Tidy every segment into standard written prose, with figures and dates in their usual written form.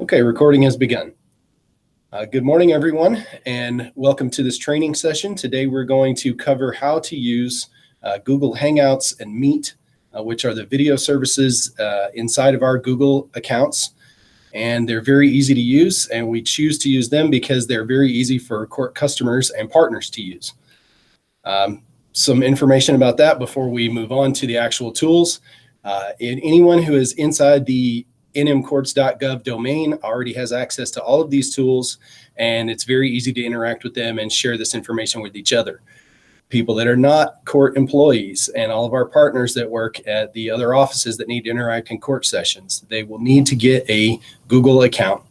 Okay, recording has begun. Good morning, everyone, and welcome to this training session. Today, we're going to cover how to use Google Hangouts and Meet, which are the video services inside of our Google accounts. And they're very easy to use, and we choose to use them because they're very easy for Court customers and partners to use. Some information about that before we move on to the actual tools. Anyone who is inside the nmcourts.gov domain already has access to all of these tools, and it's very easy to interact with them and share this information with each other. People that are not court employees and all of our partners that work at the other offices that need to interact in court sessions, they will need to get a Google account.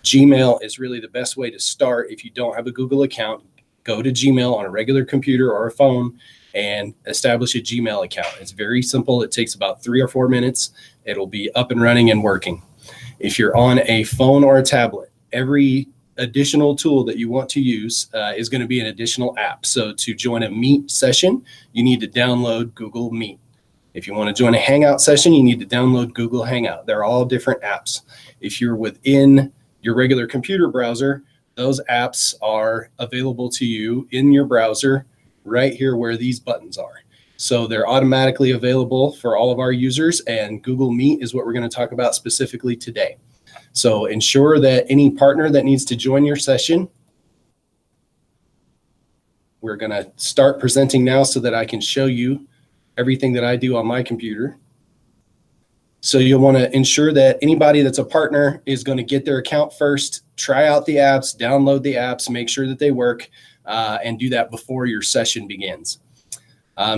Gmail is really the best way to start. If you don't have a Google account, go to Gmail on a regular computer or a phone and establish a Gmail account. It's very simple. It takes about 3 or 4 minutes. It'll be up and running and working. If you're on a phone or a tablet, every additional tool that you want to use is going to be an additional app. So to join a Meet session, you need to download Google Meet. If you want to join a Hangout session, you need to download Google Hangout. They're all different apps. If you're within your regular computer browser, those apps are available to you in your browser right here where these buttons are. So they're automatically available for all of our users, and Google Meet is what we're going to talk about specifically today. So ensure that any partner that needs to join your session, we're going to start presenting now so that I can show you everything that I do on my computer. So you'll want to ensure that anybody that's a partner is going to get their account first, try out the apps, download the apps, make sure that they work, and do that before your session begins.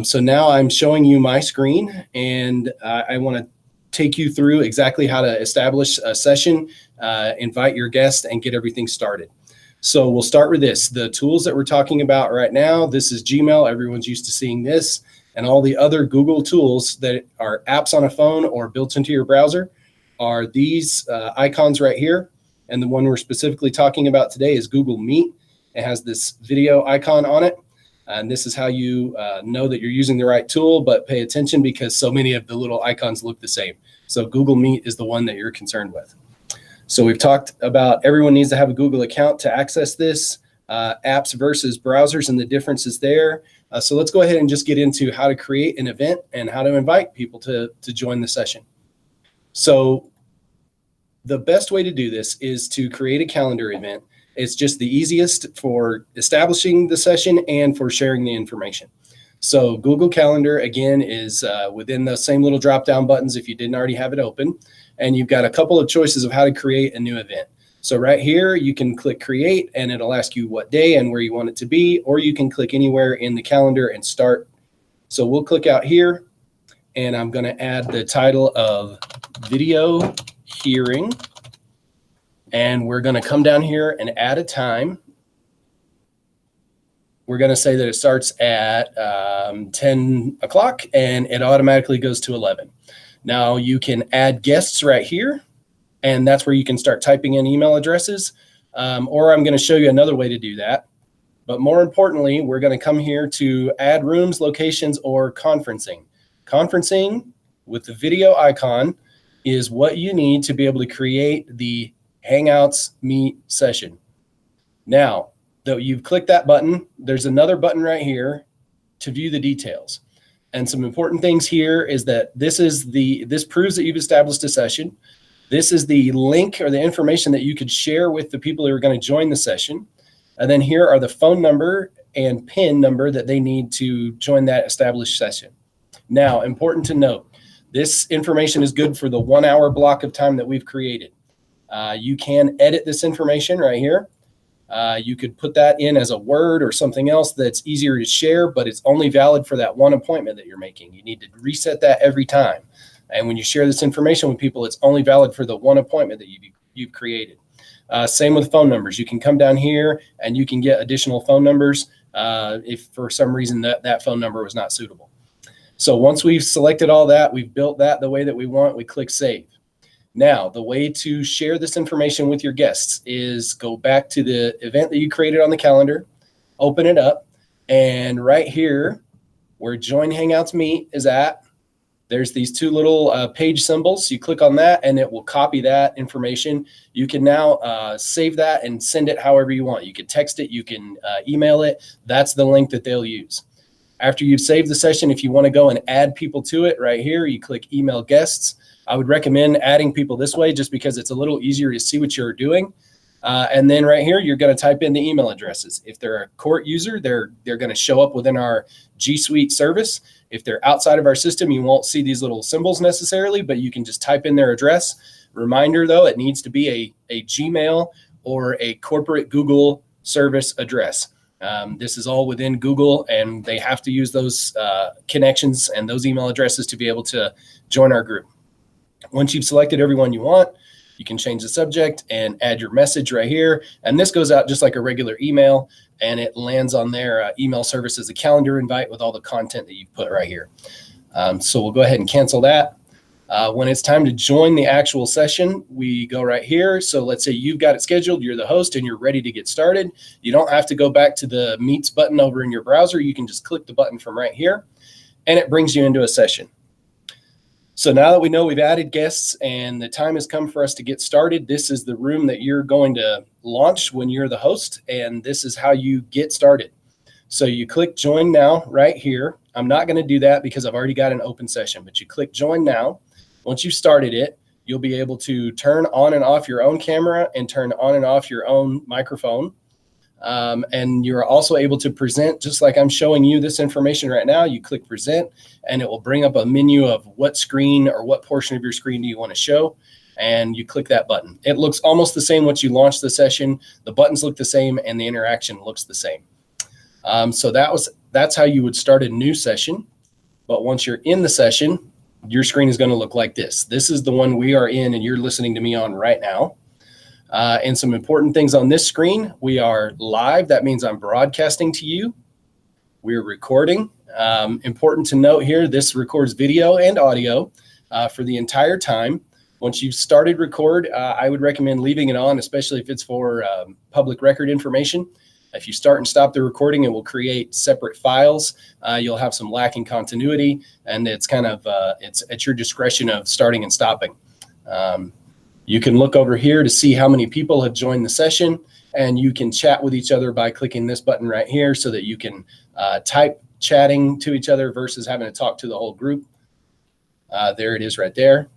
So now I'm showing you my screen, and I want to take you through exactly how to establish a session, invite your guest, and get everything started. So we'll start with this. The tools that we're talking about right now, this is Gmail. Everyone's used to seeing this. And all the other Google tools that are apps on a phone or built into your browser are these icons right here. And the one we're specifically talking about today is Google Meet. It has this video icon on it. And this is how you know that you're using the right tool, but pay attention because so many of the little icons look the same. So Google Meet is the one that you're concerned with. So we've talked about everyone needs to have a Google account to access this, apps versus browsers and the differences there. So let's go ahead and just get into how to create an event and how to invite people to join the session. So the best way to do this is to create a calendar event. It's just the easiest for establishing the session and for sharing the information. So Google Calendar, again, is within the same little drop-down buttons if you didn't already have it open. And you've got a couple of choices of how to create a new event. So right here, you can click Create, and it'll ask you what day and where you want it to be, or you can click anywhere in the calendar and start. So we'll click out here, and I'm going to add the title of Video Hearing. And we're going to come down here and add a time. We're going to say that it starts at 10 o'clock and it automatically goes to 11. Now you can add guests right here, and that's where you can start typing in email addresses. Or I'm going to show you another way to do that. But more importantly, we're going to come here to add rooms, locations, or conferencing. Conferencing with the video icon is what you need to be able to create the Hangouts Meet session. Now, though you've clicked that button, there's another button right here to view the details. And some important things here is that this proves that you've established a session. This is the link or the information that you could share with the people who are going to join the session. And then here are the phone number and PIN number that they need to join that established session. Now, important to note, this information is good for the 1 hour block of time that we've created. You can edit this information right here. You could put that in as a Word or something else that's easier to share, but it's only valid for that one appointment that you're making. You need to reset that every time. And when you share this information with people, it's only valid for the one appointment that you've created. Same with phone numbers. You can come down here and you can get additional phone numbers if for some reason that phone number was not suitable. So once we've selected all that, we've built that the way that we want, we click Save. Now, the way to share this information with your guests is go back to the event that you created on the calendar, open it up, and right here where Join Hangouts Meet is at, There's these two little page symbols. You click on that and it will copy that information. You can now save that and send it however you want. You can text it, you can email it. That's the link that they'll use. After you've saved the session, if you want to go and add people to it right here, you click email guests. I would recommend adding people this way just because it's a little easier to see what you're doing. And then right here, you're going to type in the email addresses. If they're a court user, they're going to show up within our G Suite service. If they're outside of our system, you won't see these little symbols necessarily, but you can just type in their address. Reminder though, it needs to be a Gmail or a corporate Google service address. This is all within Google, and they have to use those connections and those email addresses to be able to join our group. Once you've selected everyone you want, you can change the subject and add your message right here. And this goes out just like a regular email, and it lands on their email service as a calendar invite with all the content that you've put right here. So we'll go ahead and cancel that. When it's time to join the actual session, we go right here. So let's say you've got it scheduled, you're the host, and you're ready to get started. You don't have to go back to the Meets button over in your browser. You can just click the button from right here, and it brings you into a session. So now that we know we've added guests and the time has come for us to get started, this is the room that you're going to launch when you're the host, and this is how you get started. So you click join now right here. I'm not going to do that because I've already got an open session, but you click join now. Once you've started it, you'll be able to turn on and off your own camera and turn on and off your own microphone. And you're also able to present just like I'm showing you this information right now. You click present and it will bring up a menu of what screen or what portion of your screen do you want to show. And you click that button. It looks almost the same once you launch the session. The buttons look the same and the interaction looks the same. So that's how you would start a new session. But once you're in the session, your screen is going to look like this. This is the one we are in and you're listening to me on right now. And some important things on this screen. We are live. That means I'm broadcasting to you. We're recording. Important to note here, this records video and audio for the entire time. Once you've started record, I would recommend leaving it on, especially if it's for public record information. If you start and stop the recording, it will create separate files. You'll have some lacking continuity, and it's kind of it's at your discretion of starting and stopping. You can look over here to see how many people have joined the session, and you can chat with each other by clicking this button right here so that you can type chatting to each other versus having to talk to the whole group. There it is right there.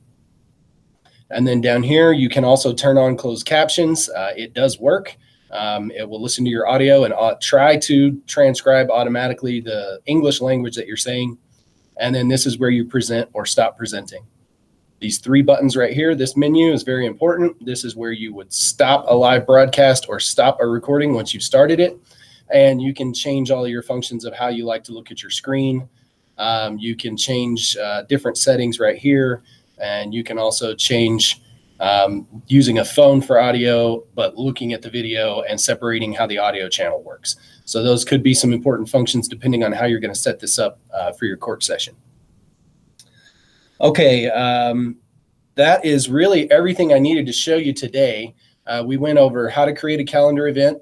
And then down here, you can also turn on closed captions. It does work. It will listen to your audio and try to transcribe automatically the English language that you're saying. And then this is where you present or stop presenting. These three buttons right here, this menu is very important. This is where you would stop a live broadcast or stop a recording once you've started it. And you can change all of your functions of how you like to look at your screen. You can change different settings right here. And you can also change using a phone for audio, but looking at the video and separating how the audio channel works. So those could be some important functions depending on how you're going to set this up for your court session. Okay, that is really everything I needed to show you today. We went over how to create a calendar event,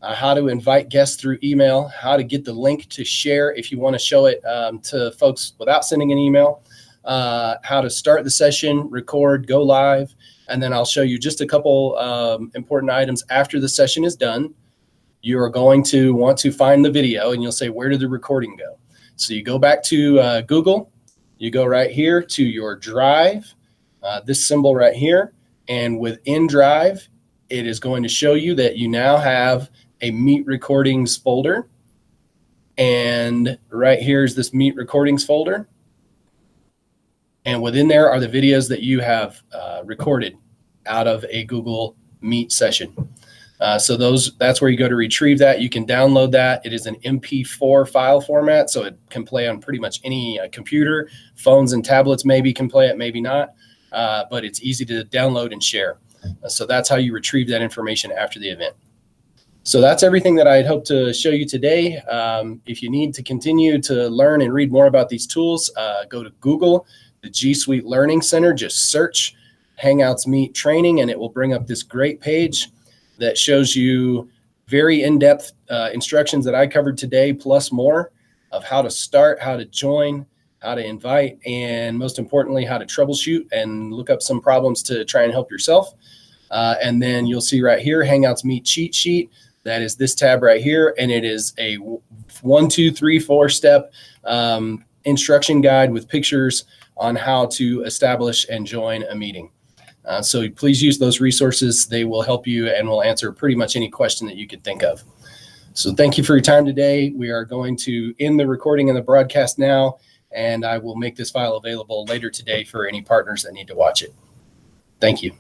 how to invite guests through email, how to get the link to share if you want to show it to folks without sending an email, how to start the session, record, go live, and then I'll show you just a couple important items after the session is done. You are going to want to find the video and you'll say, where did the recording go? So you go back to Google, you go right here to your Drive, this symbol right here, and within Drive, it is going to show you that you now have a Meet Recordings folder. And right here is this Meet Recordings folder. And within there are the videos that you have recorded out of a Google Meet session. So that's where you go to retrieve that. You can download that. It is an MP4 file format, so it can play on pretty much any computer. Phones and tablets maybe can play it, maybe not, but it's easy to download and share. So that's how you retrieve that information after the event. So that's everything that I had hoped to show you today. If you need to continue to learn and read more about these tools, go to Google, the G Suite Learning Center, just search Hangouts Meet Training, and it will bring up this great page that shows you very in-depth instructions that I covered today, plus more of how to start, how to join, how to invite, and most importantly, how to troubleshoot and look up some problems to try and help yourself. And then you'll see right here, Hangouts Meet cheat sheet. That is this tab right here. And it is a 1, 2, 3, 4 step instruction guide with pictures on how to establish and join a meeting. So please use those resources. They will help you and will answer pretty much any question that you could think of. So thank you for your time today. We are going to end the recording and the broadcast now, and I will make this file available later today for any partners that need to watch it. Thank you.